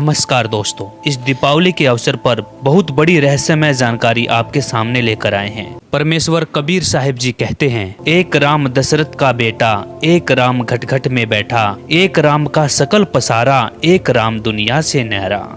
नमस्कार दोस्तों, इस दीपावली के अवसर पर बहुत बड़ी रहस्यमय जानकारी आपके सामने लेकर आए हैं। परमेश्वर कबीर साहिब जी कहते हैं, एक राम दशरथ का बेटा, एक राम घट घट में बैठा, एक राम का सकल पसारा, एक राम दुनिया से न्यारा।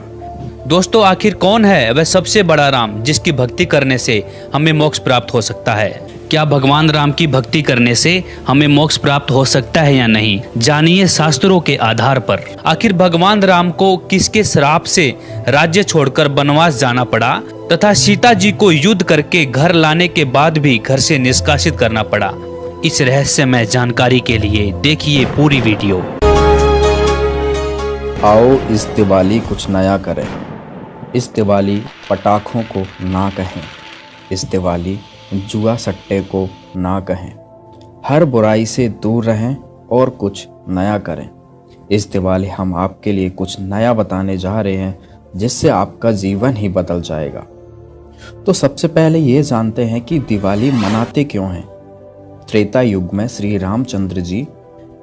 दोस्तों, आखिर कौन है वह सबसे बड़ा राम जिसकी भक्ति करने से हमें मोक्ष प्राप्त हो सकता है? क्या भगवान राम की भक्ति करने से हमें मोक्ष प्राप्त हो सकता है या नहीं? जानिए शास्त्रों के आधार पर। आखिर भगवान राम को किसके श्राप से राज्य छोड़कर वनवास जाना पड़ा तथा सीता जी को युद्ध करके घर लाने के बाद भी घर से निष्कासित करना पड़ा? इस रहस्यमय जानकारी के लिए देखिए पूरी वीडियो। आओ इस दिवाली कुछ नया करें। इस दिवाली पटाखों को ना कहें। इस दिवाली जुआ सट्टे को ना कहें। हर बुराई से दूर रहें और कुछ नया करें। इस दिवाली हम आपके लिए कुछ नया बताने जा रहे हैं जिससे आपका जीवन ही बदल जाएगा। तो सबसे पहले ये जानते हैं कि दिवाली मनाते क्यों हैं। त्रेता युग में श्री रामचंद्र जी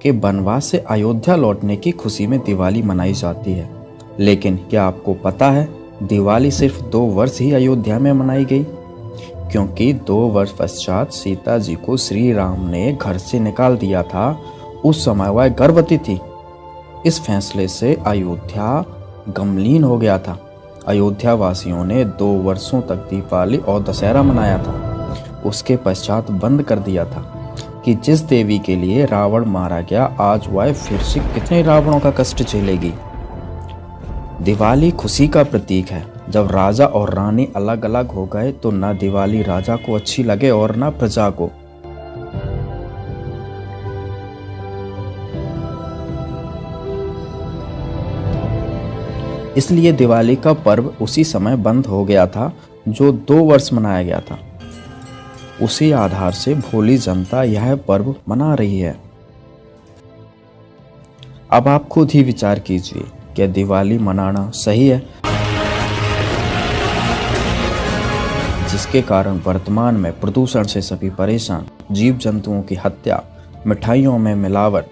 के वनवास से अयोध्या लौटने की खुशी में दिवाली मनाई जाती है। लेकिन क्या आपको पता है, दिवाली सिर्फ 2 वर्ष ही अयोध्या में मनाई गई, क्योंकि 2 वर्ष पश्चात सीता जी को श्री राम ने घर से निकाल दिया था। उस समय वह गर्भवती थी। इस फैसले से अयोध्या गमलीन हो गया था। अयोध्या वासियों ने 2 वर्षों तक दीपावली और दशहरा मनाया था। उसके पश्चात बंद कर दिया था कि जिस देवी के लिए रावण मारा गया, आज वह फिर से कितने रावणों का कष्ट झेलेगी। दिवाली खुशी का प्रतीक है। जब राजा और रानी अलग अलग हो गए तो न दिवाली राजा को अच्छी लगे और न प्रजा को। इसलिए दिवाली का पर्व उसी समय बंद हो गया था जो 2 वर्ष मनाया गया था। उसी आधार से भोली जनता यह पर्व मना रही है। अब आप खुद ही विचार कीजिए, क्या दिवाली मनाना सही है? जिसके कारण वर्तमान में प्रदूषण से सभी परेशान, जीव जंतुओं की हत्या, मिठाइयों में मिलावट,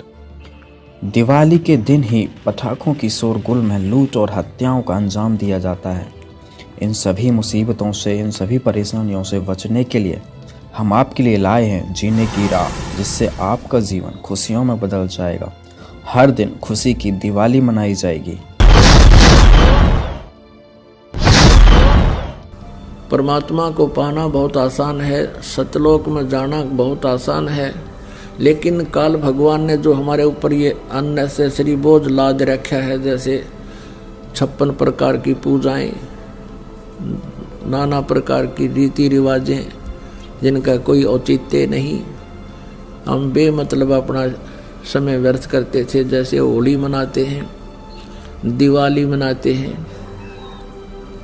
दिवाली के दिन ही पटाखों की शोरगुल में लूट और हत्याओं का अंजाम दिया जाता है। इन सभी मुसीबतों से, इन सभी परेशानियों से बचने के लिए हम आपके लिए लाए हैं जीने की राह, जिससे आपका जीवन खुशियों में बदल जाएगा। हर दिन खुशी की दिवाली मनाई जाएगी। परमात्मा को पाना बहुत आसान है, सतलोक में जाना बहुत आसान है, लेकिन काल भगवान ने जो हमारे ऊपर ये अननेसेसरी बोझ लाद रखा है, जैसे 56 प्रकार की पूजाएं, नाना प्रकार की रीति रिवाजें जिनका कोई औचित्य नहीं, हम बेमतलब अपना समय व्यर्थ करते थे। जैसे होली मनाते हैं, दिवाली मनाते हैं,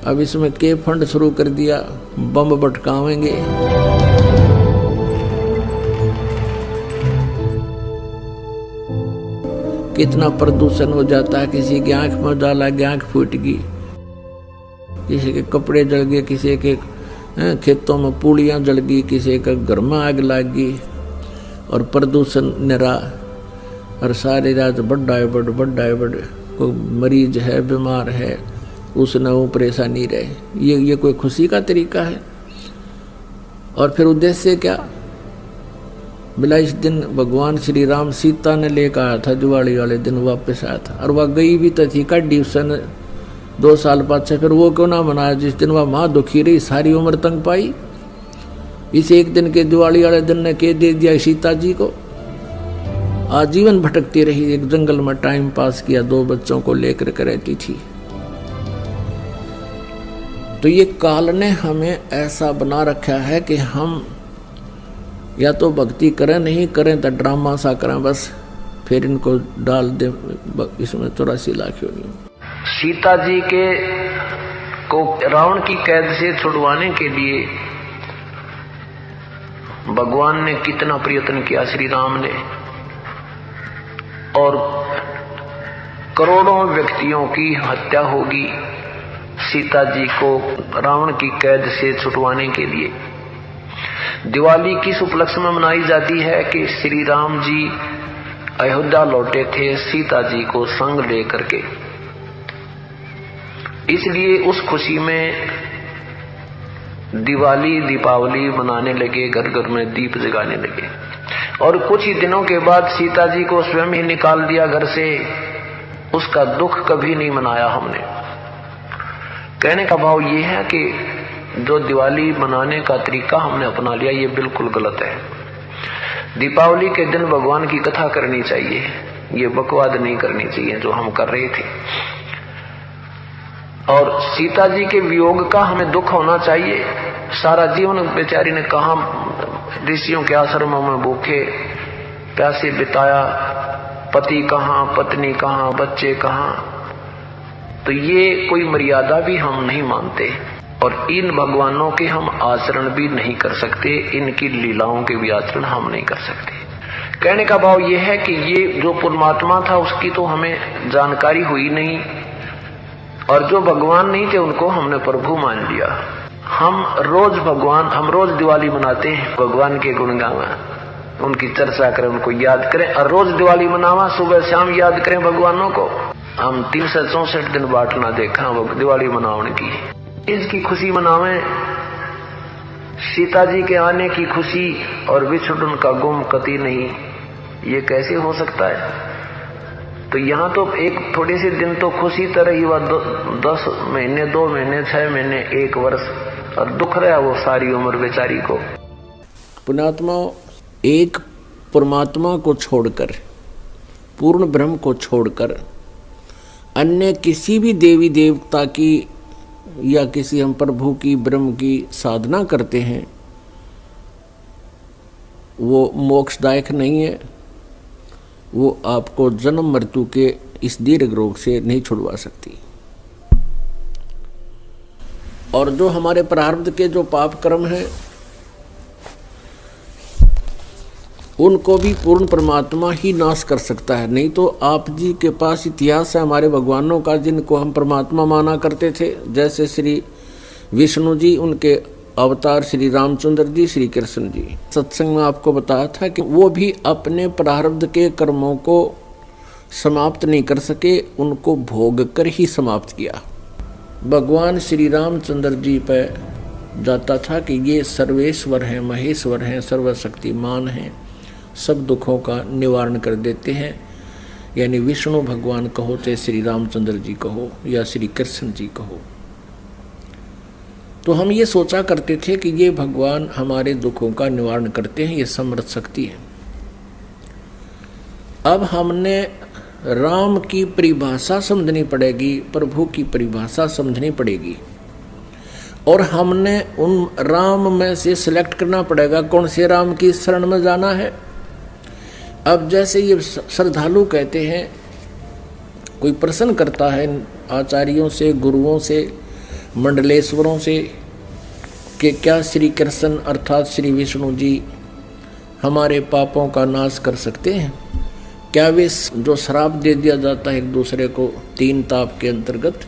अब इसमें के फंड शुरू कर दिया, बम भटकावेंगे। कितना प्रदूषण हो जाता है। किसी की आंख में डाला, आंख फूट गई, किसी के कपड़े जल गए, किसी के खेतों में पूड़ियाँ जल गई, किसी का घर में आग लग गई, और प्रदूषण निरा। और सारी रात बड़ा कोई मरीज है, बीमार है, उसने वो परेशानी रहे। ये कोई खुशी का तरीका है? और फिर उद्देश्य क्या? बिला इस दिन भगवान श्री राम सीता ने लेकर आया था, दिवाली वाले दिन वापस आया था, और वह गई भी तो थी कड्डी उसने 2 साल बाद से। फिर वो क्यों ना मनाया जिस दिन वह माँ दुखी रही, सारी उम्र तंग पाई? इस एक दिन के दिवाली वाले दिन ने के दे दिया सीता जी को। आजीवन भटकती रही, एक जंगल में टाइम पास किया, 2 बच्चों को लेकर के रहती थी। तो ये काल ने हमें ऐसा बना रखा है कि हम या तो भक्ति करें, नहीं करें तो ड्रामा सा करें, बस फिर इनको डाल दे इसमें 84 लाख योनियों। सीता जी के को रावण की कैद से छुड़वाने के लिए भगवान ने कितना प्रयत्न किया, श्री राम ने, और करोड़ों व्यक्तियों की हत्या होगी सीता जी को रावण की कैद से छुटवाने के लिए। दिवाली किस उपलक्ष्य में मनाई जाती है कि श्री राम जी अयोध्या लौटे थे सीता जी को संग लेकर के। इसलिए उस खुशी में दिवाली दीपावली मनाने लगे, घर घर में दीप जगाने लगे। और कुछ ही दिनों के बाद सीता जी को स्वयं ही निकाल दिया घर से। उसका दुख कभी नहीं मनाया हमने। कहने का भाव ये है कि जो दिवाली मनाने का तरीका हमने अपना लिया ये बिल्कुल गलत है। दीपावली के दिन भगवान की कथा करनी चाहिए, ये बकवाद नहीं करनी चाहिए जो हम कर रहे थे। और सीता जी के वियोग का हमें दुख होना चाहिए। सारा जीवन बेचारी ने कहा ऋषियों के आश्रमों में भूखे प्यासे बिताया, पति कहाँ, पत्नी कहाँ, बच्चे कहाँ। तो ये कोई मर्यादा भी हम नहीं मानते और इन भगवानों के हम आचरण भी नहीं कर सकते, इनकी लीलाओं के भी आचरण हम नहीं कर सकते। कहने का भाव यह है कि ये जो परमात्मा था उसकी तो हमें जानकारी हुई नहीं, और जो भगवान नहीं थे उनको हमने प्रभु मान लिया। हम रोज दिवाली मनाते हैं, भगवान के गुण गावा, उनकी चर्चा करें, उनको याद करें, और रोज दिवाली मनावा, सुबह शाम याद करें भगवानों को। हम 364 दिन बांटना देखा दिवाली मनाने की, इसकी खुशी मनावें, सीता जी के आने की खुशी और विछुड़न का गुम कति नहीं। ये कैसे हो सकता है? तो यहाँ तो एक थोड़े से दिन तो खुशी तरह ही, वह 10 महीने, 2 महीने, 6 महीने, 1 वर्ष, और दुख रहा वो सारी उम्र बेचारी को। पुण्यात्मा, एक परमात्मा को छोड़कर, पूर्ण ब्रह्म को छोड़कर अन्य किसी भी देवी देवता की या किसी हम प्रभु की, ब्रह्म की साधना करते हैं, वो मोक्षदायक नहीं है। वो आपको जन्म मृत्यु के इस दीर्घ रोग से नहीं छुड़वा सकती। और जो हमारे प्रारब्ध के जो पाप कर्म हैं उनको भी पूर्ण परमात्मा ही नाश कर सकता है। नहीं तो आप जी के पास इतिहास है हमारे भगवानों का जिनको हम परमात्मा माना करते थे, जैसे श्री विष्णु जी, उनके अवतार श्री रामचंद्र जी, श्री कृष्ण जी। सत्संग में आपको बताया था कि वो भी अपने प्रारब्ध के कर्मों को समाप्त नहीं कर सके, उनको भोग कर ही समाप्त किया। भगवान श्री रामचंद्र जी पर जाता था कि ये सर्वेश्वर हैं, महेश्वर हैं, सर्वशक्तिमान हैं, सब दुखों का निवारण कर देते हैं। यानी विष्णु भगवान कहो, चाहे श्री रामचंद्र जी कहो या श्री कृष्ण जी कहो। तो हम ये सोचा करते थे कि ये भगवान हमारे दुखों का निवारण करते हैं, ये समर्थ शक्ति है। अब हमने राम की परिभाषा समझनी पड़ेगी, प्रभु की परिभाषा समझनी पड़ेगी, और हमने उन राम में से सिलेक्ट करना पड़ेगा कौन से राम की शरण में जाना है। अब जैसे ये श्रद्धालु कहते हैं, कोई प्रश्न करता है आचार्यों से, गुरुओं से, मंडलेश्वरों से कि क्या श्री कृष्ण अर्थात श्री विष्णु जी हमारे पापों का नाश कर सकते हैं? क्या वे जो श्राप दे दिया जाता है एक दूसरे को 3 ताप के अंतर्गत,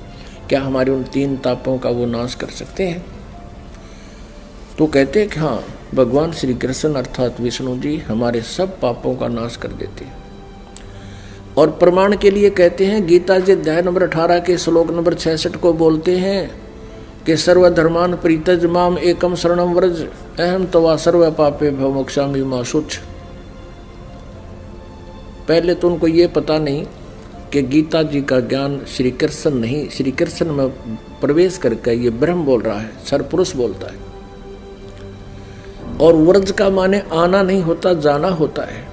क्या हमारे उन 3 तापों का वो नाश कर सकते हैं? तो कहते हैं कि हाँ, भगवान श्री कृष्ण अर्थात विष्णु जी हमारे सब पापों का नाश कर देते हैं। और प्रमाण के लिए कहते हैं, गीता जी अध्याय नंबर 18 के श्लोक नंबर 66 को बोलते हैं कि सर्वधर्मान परित्यज माम एकम शरणम व्रज अहम तवा सर्व पापे भव मोक्षामि मा शुच। पहले तो उनको ये पता नहीं कि गीता जी का ज्ञान श्री कृष्ण नहीं, श्री कृष्ण में प्रवेश करके ये ब्रह्म बोल रहा है, सरपुरुष बोलता है। और व्रज का माने आना नहीं होता, जाना होता है।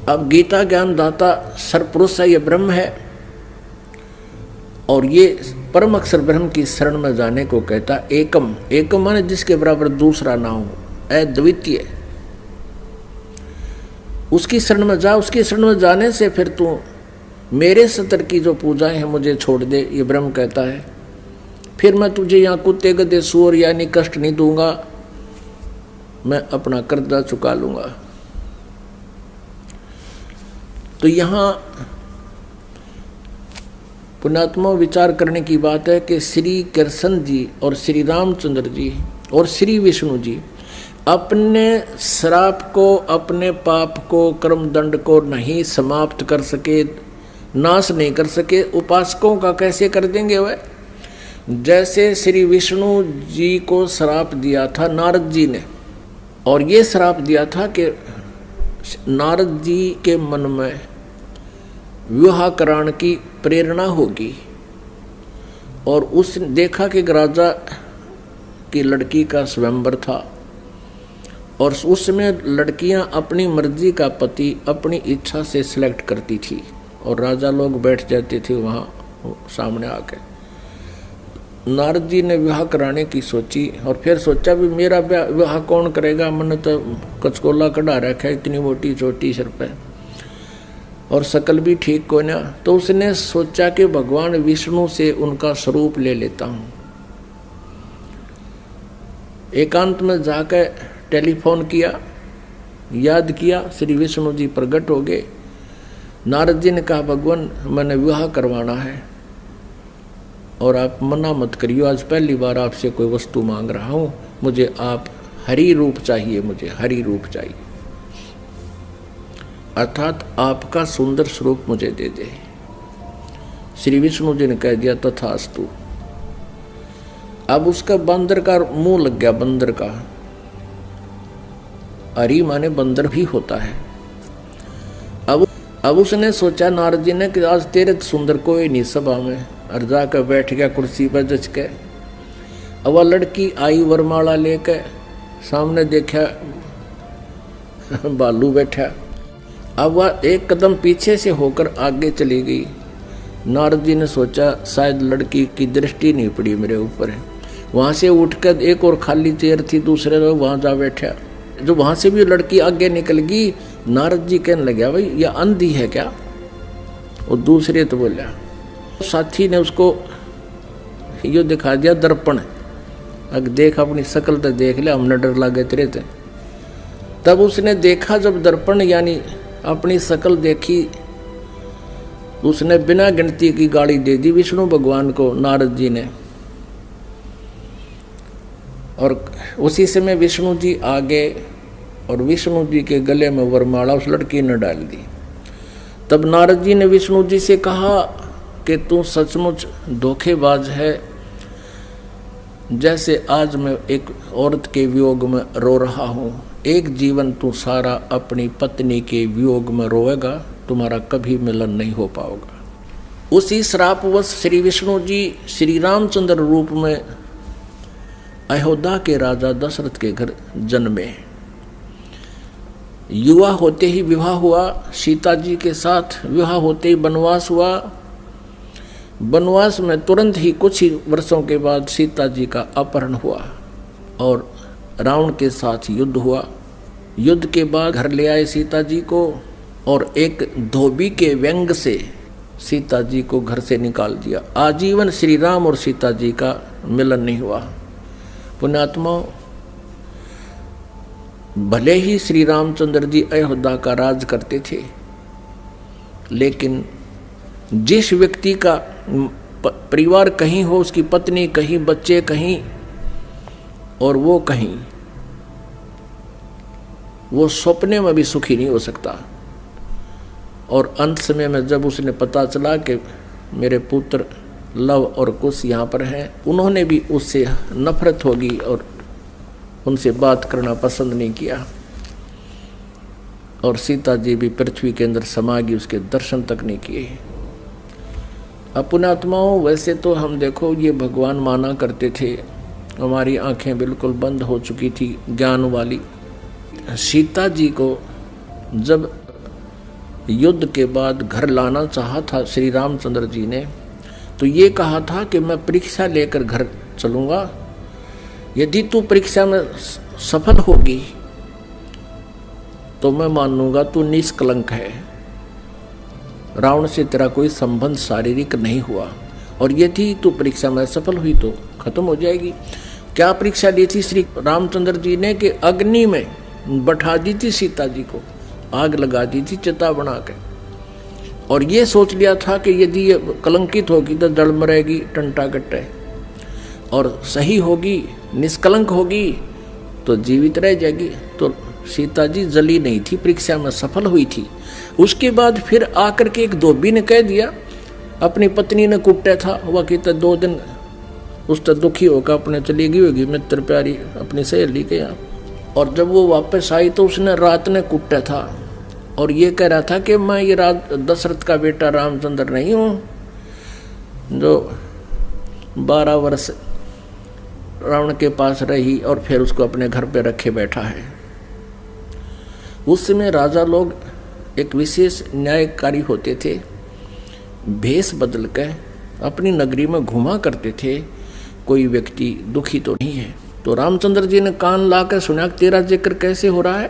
अब गीता ज्ञान दाता सरपुरुष है, ये ब्रह्म है, और ये परम अक्षर ब्रह्म की शरण में जाने को कहता एकम। एकम माने जिसके बराबर दूसरा ना हो, अद्वितीय। उसकी शरण में जा, उसकी शरण में जाने से फिर तू मेरे सतर की जो पूजाएं हैं मुझे छोड़ दे, ये ब्रह्म कहता है। फिर मैं तुझे यहाँ कुत्ते गधे सूअर यानी कष्ट नहीं दूंगा, मैं अपना कर्जा चुका लूंगा। तो यहाँ पुण्यात्मा विचार करने की बात है कि श्री कृष्ण जी और श्री रामचंद्र जी और श्री विष्णु जी अपने श्राप को, अपने पाप को, कर्म दंड को नहीं समाप्त कर सके, नाश नहीं कर सके, उपासकों का कैसे कर देंगे वह? जैसे श्री विष्णु जी को श्राप दिया था नारद जी ने, और ये श्राप दिया था कि नारद जी के मन में विवाह कराने की प्रेरणा होगी, और उसने देखा कि राजा की लड़की का स्वयंवर था, और उसमें लड़कियां अपनी मर्जी का पति अपनी इच्छा से सिलेक्ट करती थी, और राजा लोग बैठ जाते थे वहाँ सामने आके। नारद जी ने विवाह कराने की सोची, और फिर सोचा भी मेरा विवाह कौन करेगा, मैंने तो कचकोला कढ़ा रखा है, इतनी मोटी चोटी सिर पे, और शकल भी ठीक को ना। तो उसने सोचा कि भगवान विष्णु से उनका स्वरूप ले लेता हूँ। एकांत में जाकर टेलीफोन किया, याद किया, श्री विष्णु जी प्रकट हो गए। नारद जी ने कहा भगवान मैंने विवाह करवाना है और आप मना मत करियो, आज पहली बार आपसे कोई वस्तु मांग रहा हूँ, मुझे आप हरि रूप चाहिए, मुझे हरि रूप चाहिए, अर्थात आपका सुंदर स्वरूप मुझे दे दे। श्री विष्णु जी ने कह दिया तथास्तु। अब उसका बंदर का मुंह लग गया, बंदर का, हरि माने बंदर भी होता है। अब उसने सोचा नारद जी ने कि आज तेरे सुंदर कोई नहीं सभा में, और जाकर बैठ गया कुर्सी पर जच के। अब वह लड़की आई वरमाला लेकर, सामने देखा बालू बैठा। अब वह एक कदम पीछे से होकर आगे चली गई। नारद जी ने सोचा शायद लड़की की दृष्टि नहीं पड़ी मेरे ऊपर है। वहाँ से उठकर एक और खाली चेयर थी दूसरे लोग, वहाँ जा बैठा। जो वहाँ से भी लड़की आगे निकल गई। नारद जी कहने लगे भाई यह अंधी है क्या? और दूसरे तो बोला, साथी ने उसको यो दिखा दिया दर्पण, अगर देख अपनी शक्ल तो देख ले, हमने डर लगे तेरे थे। तब उसने देखा जब दर्पण यानी अपनी शक्ल देखी, उसने बिना गिनती की गाली दे दी विष्णु भगवान को नारद जी ने। और उसी समय विष्णु जी आ गए और विष्णु जी के गले में वरमाला उस लड़की ने डाल दी। तब नारद जी ने विष्णु जी से कहा कि तू सचमुच धोखेबाज है, जैसे आज मैं एक औरत के वियोग में रो रहा हूँ, एक जीवन तू सारा अपनी पत्नी के वियोग में रोएगा, तुम्हारा कभी मिलन नहीं हो पाओगा। उसी श्रापवश श्री विष्णु जी श्री रामचंद्र रूप में अयोध्या के राजा दशरथ के घर जन्मे। युवा होते ही विवाह हुआ सीता जी के साथ, विवाह होते ही वनवास हुआ। वनवास में तुरंत ही कुछ ही वर्षों के बाद सीता जी का अपहरण हुआ और रावण के साथ युद्ध हुआ। युद्ध के बाद घर ले आए सीता जी को, और एक धोबी के व्यंग से सीता जी को घर से निकाल दिया। आजीवन श्री राम और सीता जी का मिलन नहीं हुआ। पुण्यात्माओं, भले ही श्री रामचंद्र जी अयोध्या का राज करते थे, लेकिन जिस व्यक्ति का परिवार कहीं हो, उसकी पत्नी कहीं, बच्चे कहीं और वो कहीं, वो सपने में भी सुखी नहीं हो सकता। और अंत समय में जब उसने पता चला कि मेरे पुत्र लव और कुश यहाँ पर हैं, उन्होंने भी उससे नफरत होगी और उनसे बात करना पसंद नहीं किया, और सीता जी भी पृथ्वी के अंदर समा गई, उसके दर्शन तक नहीं किए। पुण्यात्माओं, वैसे तो हम देखो ये भगवान माना करते थे, हमारी आंखें बिल्कुल बंद हो चुकी थी ज्ञान वाली। सीता जी को जब युद्ध के बाद घर लाना चाहा था श्री रामचंद्र जी ने, तो ये कहा था कि मैं परीक्षा लेकर घर चलूँगा, यदि तू परीक्षा में सफल होगी तो मैं मानूंगा तू निष्कलंक है, रावण से तेरा कोई संबंध शारीरिक नहीं हुआ, और यदि तू परीक्षा में सफल हुई तो खत्म हो जाएगी। क्या परीक्षा ली थी श्री रामचंद्र जी ने कि अग्नि में बैठा दी थी सीता जी को, आग लगा दी थी चिता बना के, और ये सोच लिया था कि यदि ये कलंकित होगी तो जड़ मरेगी टंटा कट्टे, और सही होगी निष्कलंक होगी तो जीवित रह जाएगी। तो सीता जी जली नहीं थी, परीक्षा में सफल हुई थी। उसके बाद फिर आकर के एक धोबी ने कह दिया, अपनी पत्नी ने कुट्टा था, वह कहता 2 दिन उस तो दुखी होकर अपने चली गई होगी मित्र प्यारी अपनी सहेली के यहाँ। और जब वो वापस आई तो उसने रात ने कुटा था और ये कह रहा था कि मैं ये दशरथ का बेटा रामचंद्र नहीं हूँ जो 12 वर्ष रावण के पास रही और फिर उसको अपने घर पे रखे बैठा है। उस समय राजा लोग एक विशेष न्यायकारी होते थे, भेष बदल कर अपनी नगरी में घुमा करते थे, कोई व्यक्ति दुखी तो नहीं है। तो रामचंद्र जी ने कान ला कर सुना तेरा जिक्र कैसे हो रहा है।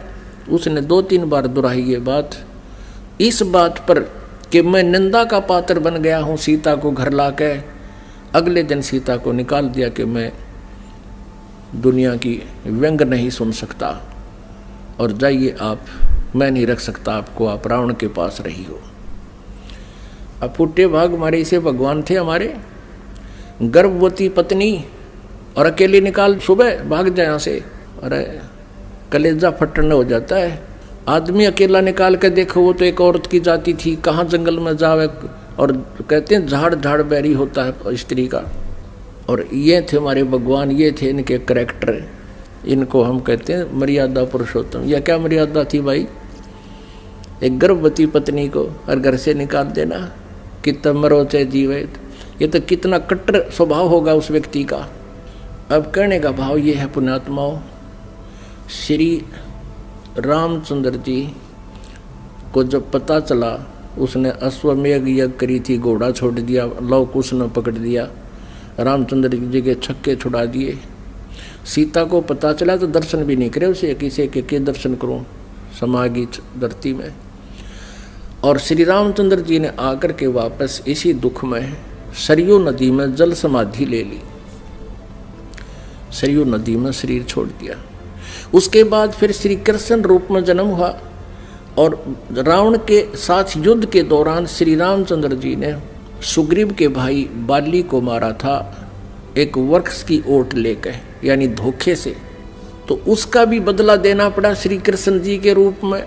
उसने 2-3 बार दोहराई ये बात, इस बात पर कि मैं निंदा का पात्र बन गया हूँ सीता को घर ला कर। अगले दिन सीता को निकाल दिया कि मैं दुनिया की व्यंग नहीं सुन सकता और जाइए आप, मैं नहीं रख सकता आपको, आप रावण के पास रही हो। अब फूटे भाग हमारे इसे भगवान थे हमारे, गर्भवती पत्नी और अकेले निकाल सुबह भाग जाए यहाँ से, अरे कलेजा फटने हो जाता है। आदमी अकेला निकाल के देखो, वो तो एक औरत की जाति थी, कहाँ जंगल में जावे, और कहते हैं झाड़ झाड़ बैरी होता है स्त्री का। और ये थे हमारे भगवान, ये थे इनके करैक्टर, इनको हम कहते हैं मर्यादा पुरुषोत्तम। यह क्या मर्यादा थी भाई, एक गर्भवती पत्नी को और घर से निकाल देना, कितना मरो चाहे जीवे। ये तो कितना कट्टर स्वभाव होगा उस व्यक्ति का। अब कहने का भाव ये है पुण्यात्माओं, श्री रामचंद्र जी को जब पता चला, उसने अश्वमेघ यज्ञ करी थी, घोड़ा छोड़ दिया, लव कुश ने पकड़ दिया, रामचंद्र जी के छक्के छुड़ा दिए। सीता को पता चला तो दर्शन भी नहीं करे उसे, किसे के दर्शन करूं समागी धरती में। और श्री रामचंद्र जी ने आकर के वापस इसी दुख में सरयू नदी में जल समाधि ले ली, सरयू नदी में शरीर छोड़ दिया। उसके बाद फिर श्री कृष्ण रूप में जन्म हुआ और रावण के साथ युद्ध के दौरान श्री रामचंद्र जी ने सुग्रीव के भाई बाली को मारा था एक वृक्ष की ओट लेकर, यानी धोखे से। तो उसका भी बदला देना पड़ा श्री कृष्ण जी के रूप में।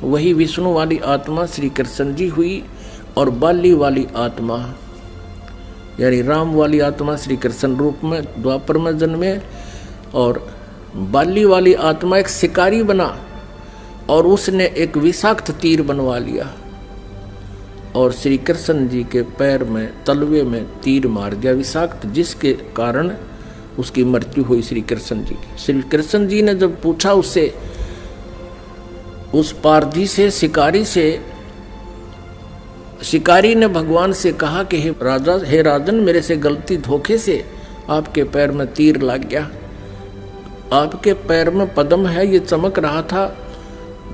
वही विष्णु वाली आत्मा श्री कृष्ण जी हुई और बाली वाली आत्मा यानी राम वाली आत्मा श्री कृष्ण रूप में द्वापर में जन्मे। और बाली वाली आत्मा एक शिकारी बना और उसने एक विषाक्त तीर बनवा लिया और श्री कृष्ण जी के पैर में तलवे में तीर मार दिया विषाक्त, जिसके कारण उसकी मृत्यु हुई श्री कृष्ण जी की। श्री कृष्ण जी ने जब पूछा उससे, उस पारधी से, शिकारी से, शिकारी ने भगवान से कहा कि हे राजा, हे राजन, मेरे से गलती धोखे से आपके पैर में तीर लग गया। आपके पैर में पद्म है, ये चमक रहा था।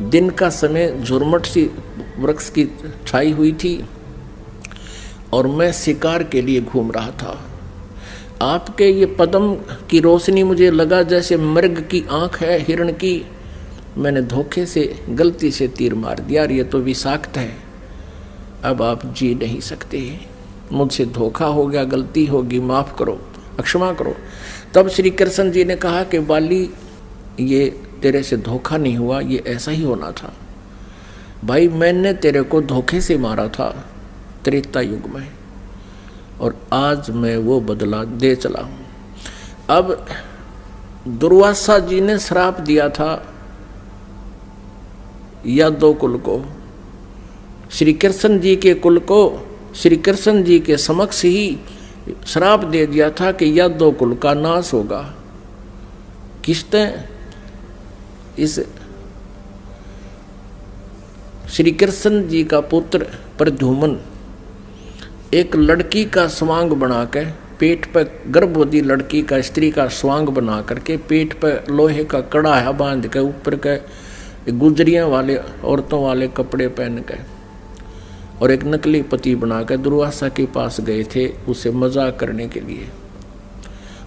दिन का समय झुरमट सी वृक्ष की छाई हुई थी और मैं शिकार के लिए घूम रहा था। आपके ये पद्म की रोशनी मुझे लगा जैसे मृग की आंख है हिरण की। मैंने धोखे से, गलती से तीर मार दिया और ये तो विषाक्त है। अब आप जी नहीं सकते, मुझसे धोखा हो गया, गलती होगी, माफ करो, क्षमा करो। तब श्री कृष्ण जी ने कहा कि बाली, ये तेरे से धोखा नहीं हुआ, ये ऐसा ही होना था। भाई, मैंने तेरे को धोखे से मारा था त्रेता युग में और आज मैं वो बदला दे चला हूं। अब दुर्वासा जी ने श्राप दिया था यादव कुल को, श्री कृष्ण जी के कुल को, श्री कृष्ण जी के समक्ष ही श्राप दे दिया था कि यादव कुल का नाश होगा। किसने? इस श्री कृष्ण जी का पुत्र प्रद्युम्न एक लड़की का स्वांग बनाकर पेट पर, गर्भवती लड़की का, स्त्री का स्वांग बना करके पेट पर लोहे का कड़ा बांध के ऊपर के गुजरियां वाले, औरतों वाले कपड़े पहन के और एक नकली पति बनाकर दुर्वासा के पास गए थे उसे मजाक करने के लिए।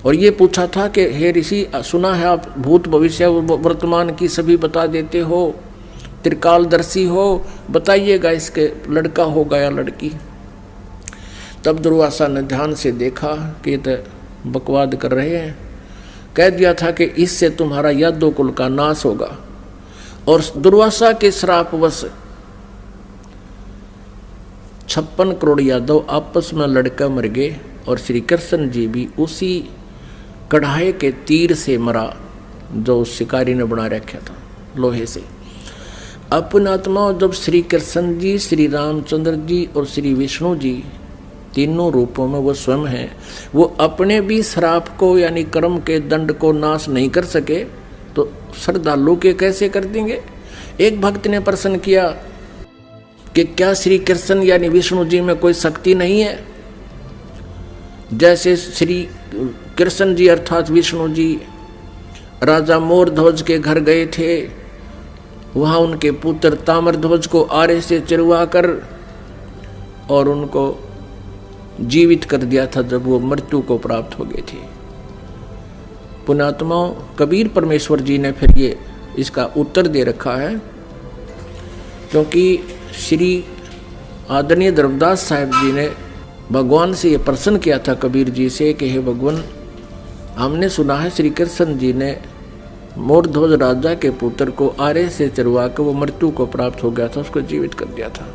और ये पूछा था कि हे ऋषि, सुना है आप भूत भविष्य वर्तमान की सभी बता देते हो, त्रिकालदर्शी हो, बताइएगा इसके लड़का होगा या लड़की। तब दुर्वासा ने ध्यान से देखा कि ये तो बकवाद कर रहे हैं। कह दिया था कि इससे तुम्हारा यादव कुल का नाश होगा। और दुर्वासा के श्रापवश 56 करोड़ यादव आपस में लड़कर मर गए और श्री कृष्ण जी भी उसी कढ़ाई के तीर से मरा जो उस शिकारी ने बना रखा था लोहे से। अपने आत्मा जब श्री कृष्ण जी, श्री रामचंद्र जी और श्री विष्णु जी तीनों रूपों में वो स्वयं हैं, वो अपने भी श्राप को यानी कर्म के दंड को नाश नहीं कर सके तो श्रद्धालु के कैसे कर देंगे। एक भक्त ने प्रश्न किया कि क्या श्री कृष्ण यानी विष्णु जी में कोई शक्ति नहीं है? जैसे श्री कृष्ण जी अर्थात विष्णु जी राजा मोरध्वज के घर गए थे, वहां उनके पुत्र ताम्रध्वज को आरे से चिरवा कर और उनको जीवित कर दिया था जब वो मृत्यु को प्राप्त हो गए थे। पुण्यात्माओं, कबीर परमेश्वर जी ने फिर ये इसका उत्तर दे रखा है, क्योंकि श्री आदरणीय धर्मदास साहब जी ने भगवान से ये प्रश्न किया था कबीर जी से कि हे भगवान, हमने सुना है श्री कृष्ण जी ने मोरध्वज राजा के पुत्र को आरे से चरवा कर वो मृत्यु को प्राप्त हो गया था, उसको जीवित कर दिया था,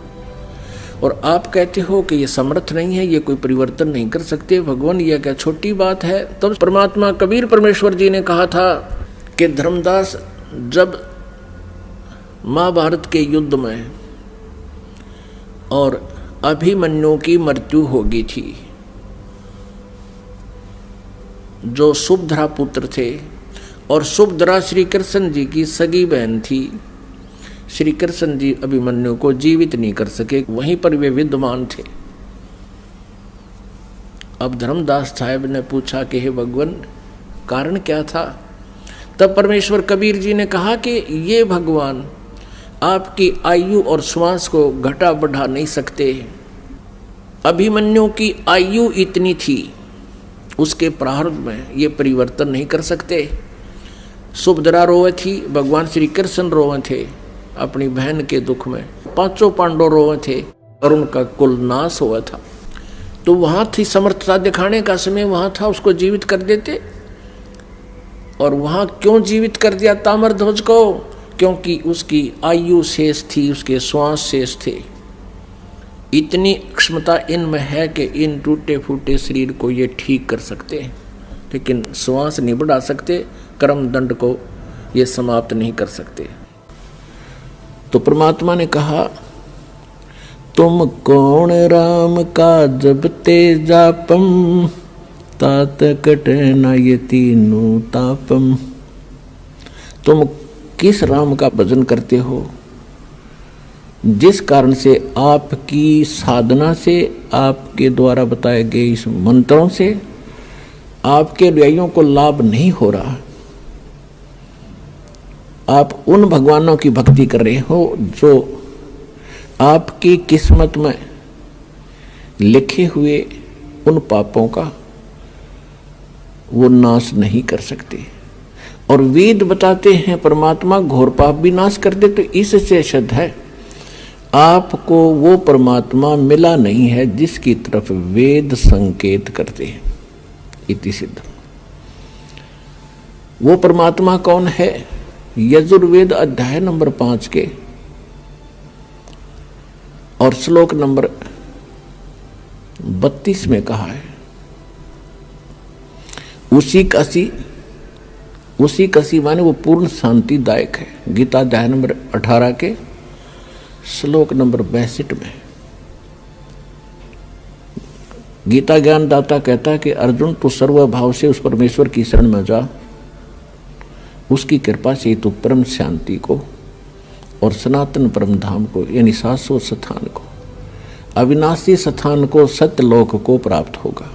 और आप कहते हो कि ये समर्थ नहीं है, ये कोई परिवर्तन नहीं कर सकते। भगवान, ये क्या छोटी बात है? तब परमात्मा कबीर परमेश्वर जी ने कहा था कि धर्मदास, जब महाभारत के युद्ध में और अभिमन्यु की मृत्यु हो गई थी, जो सुभद्रा पुत्र थे, और सुभद्रा श्री कृष्ण जी की सगी बहन थी, श्री कृष्ण जी अभिमन्यु को जीवित नहीं कर सके, वहीं पर वे विद्यमान थे। अब धर्मदास साहब ने पूछा कि हे भगवान, कारण क्या था? तब परमेश्वर कबीर जी ने कहा कि ये भगवान आपकी आयु और श्वास को घटा बढ़ा नहीं सकते। अभिमन्यु की आयु इतनी थी, उसके प्रारब्ध में ये परिवर्तन नहीं कर सकते। सुभद्रा रोए थी, भगवान श्री कृष्ण रोए थे अपनी बहन के दुख में, पांचों पांडव रोए थे और उनका कुल नाश हुआ था। तो वहां थी समर्थता दिखाने का समय, वहां था, उसको जीवित कर देते। और वहां क्यों जीवित कर दिया ताम्रध्वज को? क्योंकि उसकी आयु शेष थी, उसके श्वास शेष थे। इतनी क्षमता इनमें है कि इन टूटे फूटे शरीर को ये ठीक कर सकते हैं, लेकिन श्वास नहीं बढ़ा सकते, कर्म दंड को ये समाप्त नहीं कर सकते। तो परमात्मा ने कहा, तुम कौन राम का जब तेजापम, तात कटे न ये तीनों तापम। तुम किस राम का भजन करते हो जिस कारण से आपकी साधना से, आपके द्वारा बताए गए इस मंत्रों से आपके अनुयायियों को लाभ नहीं हो रहा। आप उन भगवानों की भक्ति कर रहे हो जो आपकी किस्मत में लिखे हुए उन पापों का वो नाश नहीं कर सकते। और वेद बताते हैं परमात्मा घोर पाप भी नाश कर दे। तो इससे सिद्ध है आपको वो परमात्मा मिला नहीं है जिसकी तरफ वेद संकेत करते हैं। इति सिद्ध। वो परमात्मा कौन है? यजुर्वेद अध्याय नंबर 5 के और श्लोक नंबर 32 में कहा है, उसी कसी माने वो पूर्ण शांतिदायक है। गीता अध्याय नंबर 18 के श्लोक नंबर 62 में गीता ज्ञानदाता कहता है कि अर्जुन, तू सर्वभाव से उस परमेश्वर की शरण में जा, उसकी कृपा से तू परम शांति को और सनातन परम धाम को यानी शाश्वत स्थान को, अविनाशी स्थान को, सत्यलोक को प्राप्त होगा,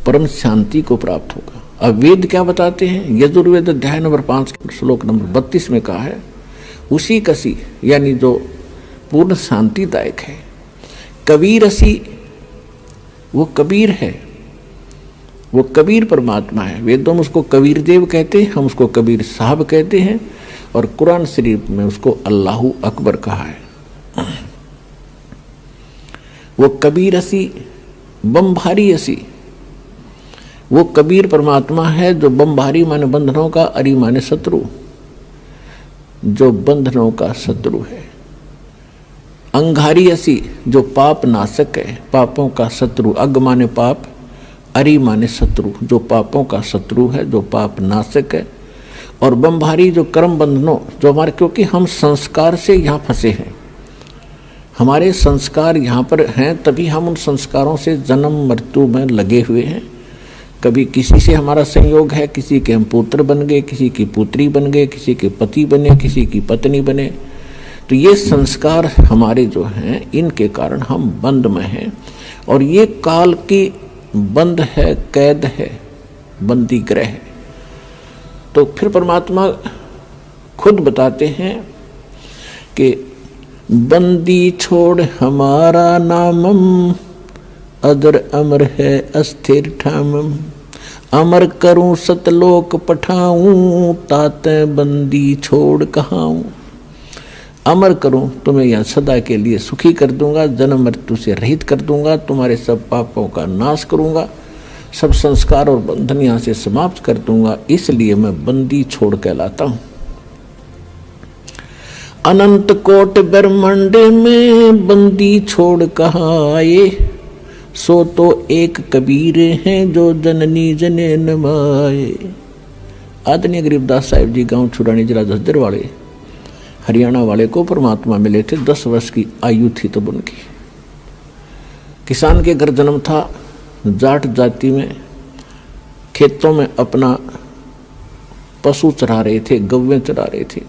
परम शांति को प्राप्त होगा। अब वेद क्या बताते हैं? यजुर्वेद अध्याय नंबर 5 श्लोक नंबर 32 में कहा है, उसी कसी यानी जो पूर्ण शांतिदायक है। कबीर असी, वो कबीर है, वो कबीर परमात्मा है। वेदों में उसको कबीर देव कहते हैं, हम उसको कबीर साहब कहते हैं, और कुरान शरीफ में उसको अल्लाहू अकबर कहा है। वो कबीर असी, बमभारी असी, वो कबीर परमात्मा है जो बमभारी माने बंधनों का, अरी माने शत्रु, जो बंधनों का शत्रु है। अंगारी असी जो पाप नाशक है, पापों का शत्रु। अग माने पाप, अरि माने शत्रु, जो पापों का शत्रु है, जो पाप नाशक है। और बम्भारी जो कर्म बंधनों, जो हमारे, क्योंकि हम संस्कार से यहाँ फंसे हैं, हमारे संस्कार यहाँ पर हैं, तभी हम उन संस्कारों से जन्म मृत्यु में लगे हुए हैं। कभी किसी से हमारा संयोग है, किसी के हम पुत्र बन गए, किसी की पुत्री बन गए, किसी के पति बने, किसी की पत्नी बने। तो ये संस्कार हमारे जो हैं, इनके कारण हम बंद में हैं। और ये काल की बंद है, कैद है, बंदी ग्रह है। तो फिर परमात्मा खुद बताते हैं कि बंदी छोड़ हमारा नामम, अदर अमर है अस्थिर ठामम। अमर करूं सतलोक पठाऊं, ताते बंदी छोड़ कहाऊं। अमर करूं, तुम्हें यह सदा के लिए सुखी कर दूंगा, जन्म मृत्यु से रहित कर दूंगा, तुम्हारे सब पापों का नाश करूंगा, सब संस्कार और बंधन यहां से समाप्त कर दूंगा, इसलिए मैं बंदी छोड़ कहलाता हूं। अनंत कोट ब्रह्मांड में बंदी छोड़ कहाँ आए, सो तो एक कबीर हैं जो जननी जने नमाए। आदरणीय गरीबदास साहिब जी गांव छुरानी जिला झज्जर वाले, हरियाणा वाले को परमात्मा मिले थे। 10 वर्ष की आयु थी तब उनकी। किसान के घर जन्म था, जाट जाति में, खेतों में अपना पशु चरा रहे थे, गौवें चरा रहे थे।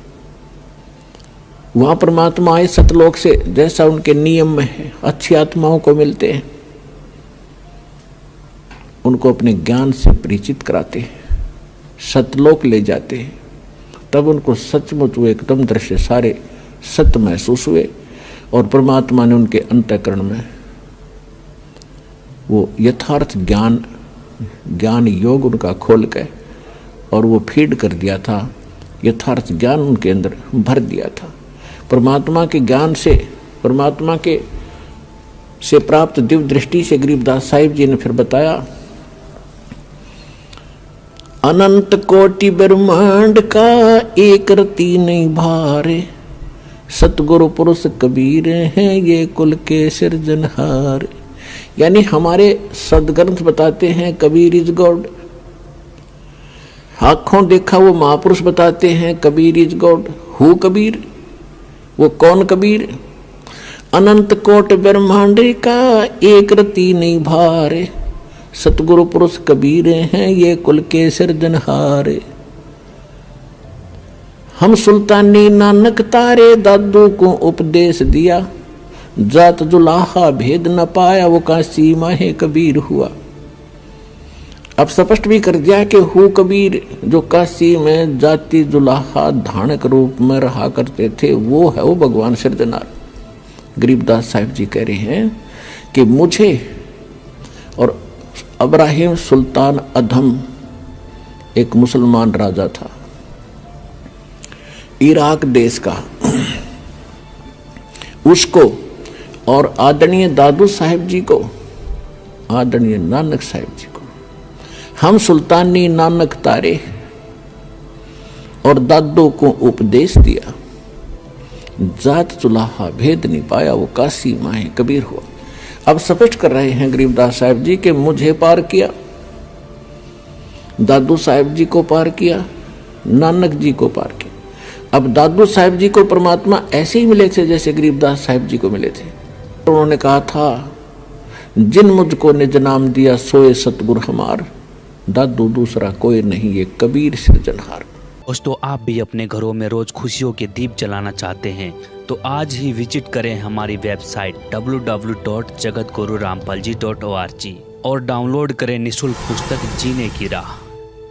वहां परमात्मा आए सतलोक से, जैसा उनके नियम में है, अच्छी आत्माओं को मिलते हैं, उनको अपने ज्ञान से परिचित कराते हैं, सतलोक ले जाते हैं। तब उनको सचमुच वो एकदम दृश्य सारे सत्य महसूस हुए और परमात्मा ने उनके अंतःकरण में वो यथार्थ ज्ञान योग उनका खोल के और वो फीड कर दिया था, यथार्थ ज्ञान उनके अंदर भर दिया था। परमात्मा के ज्ञान से, परमात्मा के से प्राप्त दिव्य दृष्टि से गरीबदास साहिब जी ने फिर बताया, अनंत कोटि ब्रह्मांड का एक रति नहीं भारे, सतगुरु पुरुष कबीर हैं ये कुल के सिरजनहार। यानी हमारे सदग्रंथ बताते हैं कबीर इज गॉड, आंखों देखा वो महापुरुष बताते हैं Kabir is God. Who Kabir, वो कौन कबीर? अनंत कोट ब्रह्मांड का एक रति नहीं भारे, सतगुरु पुरुष कबीर हैं ये कुल के सिरजनहारे। हम सुल्तानी नानक तारे दादू को उपदेश दिया, जात जुलाहा भेद न पाया वो काशी माहे कबीर हुआ। अब स्पष्ट भी कर दिया कि हु कबीर, जो काशी में जाति जुलाहा धानक रूप में रहा करते थे, वो है वो भगवान सिरजनार। गरीबदास साहिब जी कह रहे हैं कि मुझे और इब्राहिम सुल्तान अधम एक मुसलमान राजा था इराक देश का, उसको और आदरणीय दादू साहिब जी को, आदरणीय नानक साहिब जी को हम सुल्तानी नानक तारे और दादू को उपदेश दिया, जात चुलाहा भेद नहीं पाया वो काशी माहे कबीर हुआ। अब स्पष्ट कर रहे हैं गरीबदास साहिब जी के मुझे पार किया, दादू साहिब जी को पार किया, नानक जी को पार किया। अब दादू साहिब जी को परमात्मा ऐसे ही मिले थे जैसे गरीबदास साहिब जी को मिले थे। उन्होंने कहा था, जिन मुझको निज नाम दिया सोए सतगुरु हमार, दादू दूसरा कोई नहीं ये कबीर सिरजनहार। दोस्तों, आप भी अपने घरों में रोज खुशियों के दीप जलाना चाहते हैं तो आज ही विजिट करें हमारी वेबसाइट www.jagatgururampalji.org और डाउनलोड करें निःशुल्क पुस्तक जीने की राह।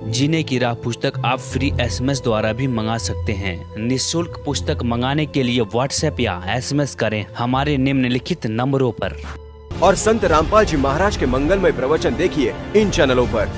जीने की राह पुस्तक आप फ्री SMS द्वारा भी मंगा सकते हैं। निःशुल्क पुस्तक मंगाने के लिए व्हाट्सएप या SMS करें हमारे निम्नलिखित नंबरों पर। और संत रामपाल जी महाराज के मंगलमय प्रवचन देखिए इन चैनलों पर।